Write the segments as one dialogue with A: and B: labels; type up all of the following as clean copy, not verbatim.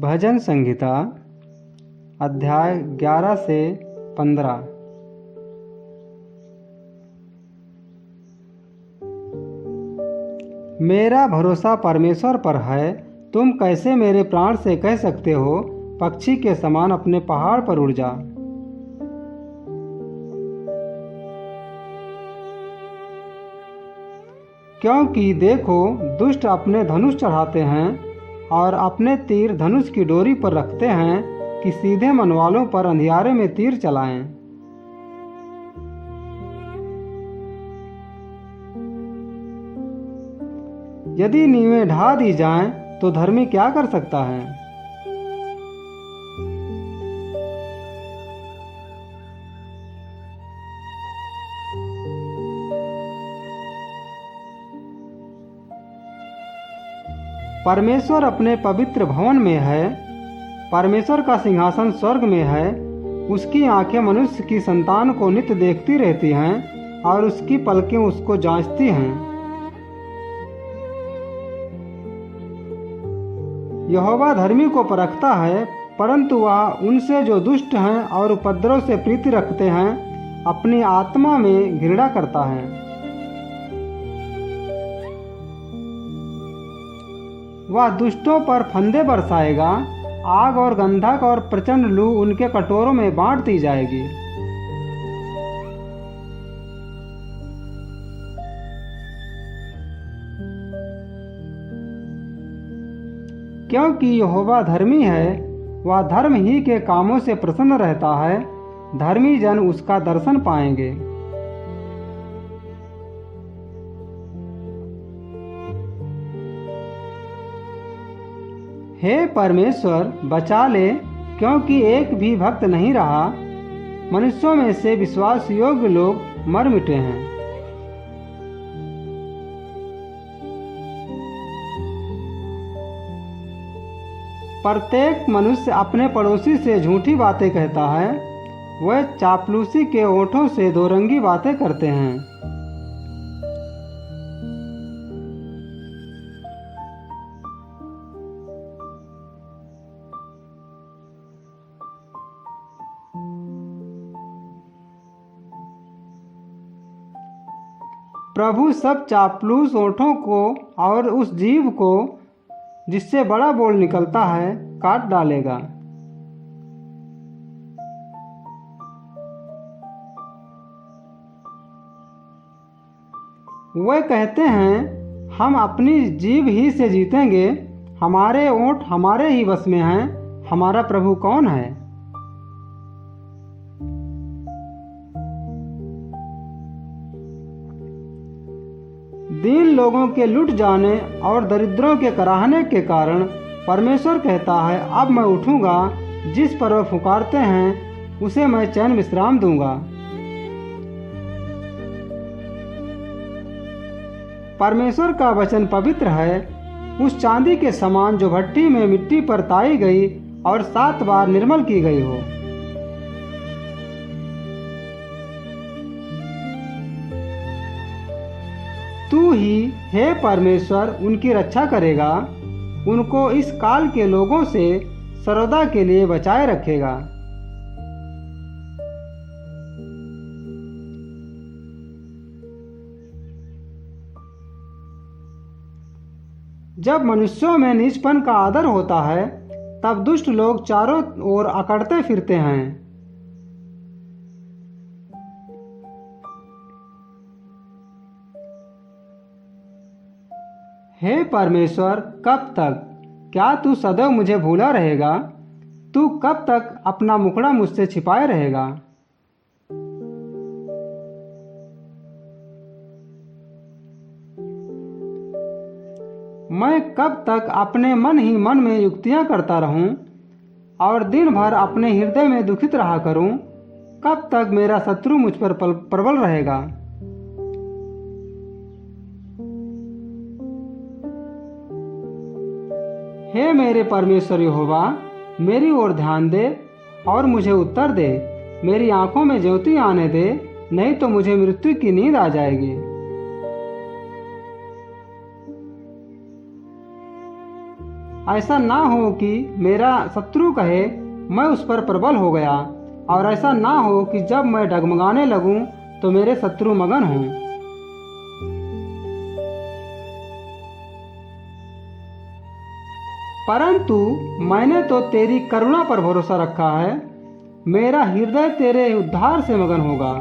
A: भजन संहिता अध्याय 11 से 15। मेरा भरोसा परमेश्वर पर है। तुम कैसे मेरे प्राण से कह सकते हो, पक्षी के समान अपने पहाड़ पर उड़ जा। क्योंकि देखो, दुष्ट अपने धनुष चढ़ाते हैं और अपने तीर धनुष की डोरी पर रखते हैं कि सीधे मन वालों पर अंधियारे में तीर चलाएं। यदि नींवें ढा दी जाएं तो धर्मी क्या कर सकता है। परमेश्वर अपने पवित्र भवन में है। परमेश्वर का सिंहासन स्वर्ग में है। उसकी आंखें मनुष्य की संतान को नित्य देखती रहती हैं और उसकी पलकें उसको जांचती हैं। यहोवा धर्मी को परखता है, परंतु वह उनसे जो दुष्ट हैं और उपद्रव से प्रीति रखते हैं अपनी आत्मा में घृणा करता है। वह दुष्टों पर फंदे बरसाएगा। आग और गंधक और प्रचंड लू उनके कटोरों में बांट दी जाएगी। क्योंकि यहोवा धर्मी है, वह धर्म ही के कामों से प्रसन्न रहता है। धर्मी जन उसका दर्शन पाएंगे। हे परमेश्वर, बचा ले, क्योंकि एक भी भक्त नहीं रहा। मनुष्यों में से विश्वास योग्य लोग मर मिटे हैं। प्रत्येक मनुष्य अपने पड़ोसी से झूठी बातें कहता है। वह चापलूसी के ओंठों से दोरंगी बातें करते हैं। प्रभु सब चापलूस ओंठों को और उस जीभ को जिससे बड़ा बोल निकलता है काट डालेगा। वे कहते हैं, हम अपनी जीभ ही से जीतेंगे। हमारे ओंठ हमारे ही वश में हैं। हमारा प्रभु कौन है। दीन लोगों के लुट जाने और दरिद्रों के कराहने के कारण परमेश्वर कहता है, अब मैं उठूंगा। जिस पर वह पुकारते हैं उसे मैं चैन विश्राम दूंगा। परमेश्वर का वचन पवित्र है, उस चांदी के समान जो भट्टी में मिट्टी पर ताई गई और 7 बार निर्मल की गई हो। तू ही, हे परमेश्वर, उनकी रक्षा करेगा। उनको इस काल के लोगों से सर्वदा के लिए बचाए रखेगा। जब मनुष्यों में नीचपन का आदर होता है, तब दुष्ट लोग चारों ओर अकड़ते फिरते हैं। हे परमेश्वर, कब तक? क्या तू सदैव मुझे भूला रहेगा? तू कब तक अपना मुखड़ा मुझसे छिपाए रहेगा? मैं कब तक अपने मन ही मन में युक्तियां करता रहूं और दिन भर अपने हृदय में दुखित रहा करूं? कब तक मेरा शत्रु मुझ पर प्रबल रहेगा? हे मेरे परमेश्वर यहोवा, मेरी ओर ध्यान दे और मुझे उत्तर दे। मेरी आंखों में ज्योति आने दे, नहीं तो मुझे मृत्यु की नींद आ जाएगी। ऐसा ना हो कि मेरा शत्रु कहे मैं उस पर प्रबल हो गया, और ऐसा ना हो कि जब मैं डगमगाने लगूं तो मेरे शत्रु मगन हों। परंतु मैंने तो तेरी करुणा पर भरोसा रखा है, मेरा हृदय तेरे उद्धार से मगन होगा।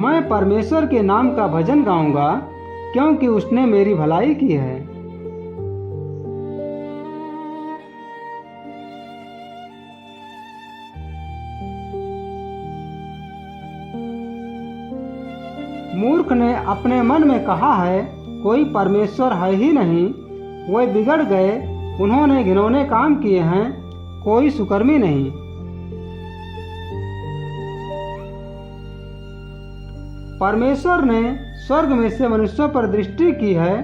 A: मैं परमेश्वर के नाम का भजन गाऊंगा, क्योंकि उसने मेरी भलाई की है। मूर्ख ने अपने मन में कहा है, कोई परमेश्वर है ही नहीं। वे बिगड़ गए, उन्होंने घिनौने काम किए हैं, कोई सुकर्मी नहीं। परमेश्वर ने स्वर्ग में से मनुष्यों पर दृष्टि की है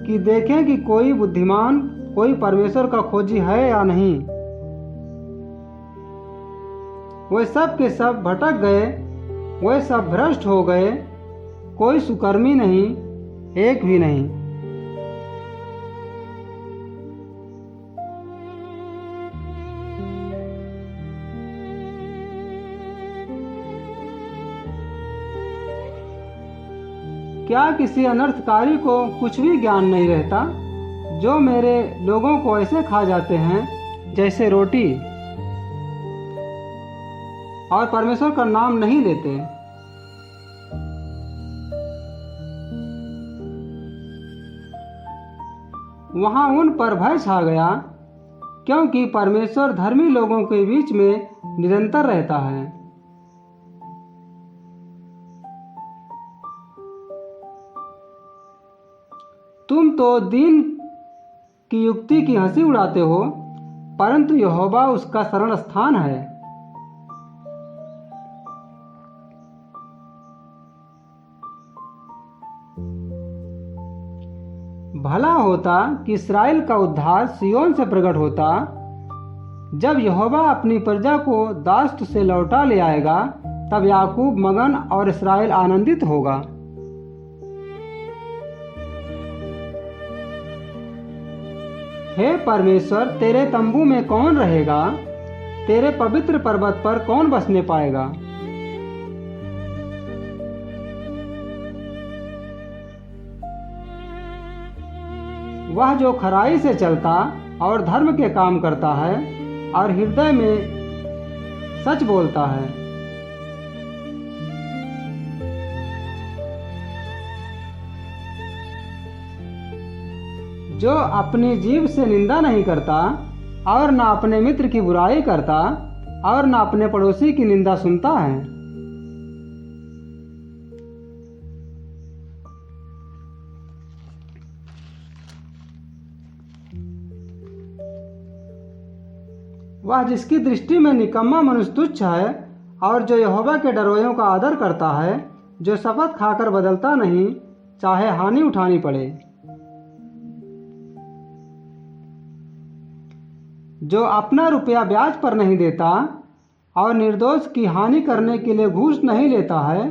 A: कि देखें कि कोई बुद्धिमान, कोई परमेश्वर का खोजी है या नहीं। वे सब के सब भटक गए, वे सब भ्रष्ट हो गए, कोई सुकर्मी नहीं, एक भी नहीं। क्या किसी अनर्थकारी को कुछ भी ज्ञान नहीं रहता, जो मेरे लोगों को ऐसे खा जाते हैं जैसे रोटी, और परमेश्वर का नाम नहीं लेते। वहां उन पर भय छा गया, क्योंकि परमेश्वर धर्मी लोगों के बीच में निरंतर रहता है। तुम तो दीन की युक्ति की हंसी उड़ाते हो, परंतु यहोवा उसका शरण स्थान है। भला होता कि इस्राएल का उद्धार सिय्योन से प्रकट होता। जब यहोवा अपनी प्रजा को दास्त से लौटा ले आएगा, तब याकूब मगन और इस्राएल आनंदित होगा। हे परमेश्वर, तेरे तंबू में कौन रहेगा? तेरे पवित्र पर्वत पर कौन बसने पाएगा? वह जो खराई से चलता और धर्म के काम करता है और हृदय में सच बोलता है। जो अपनी जीभ से निंदा नहीं करता और न अपने मित्र की बुराई करता और न अपने पड़ोसी की निंदा सुनता है। वह जिसकी दृष्टि में निकम्मा मनुष्य तुच्छ है और जो यहोवा के डरोयों का आदर करता है, जो शपथ खाकर बदलता नहीं, चाहे हानि उठानी पड़े। जो अपना रुपया ब्याज पर नहीं देता और निर्दोष की हानि करने के लिए घूस नहीं लेता है,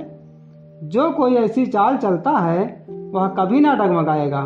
A: जो कोई ऐसी चाल चलता है वह कभी ना डगमगाएगा।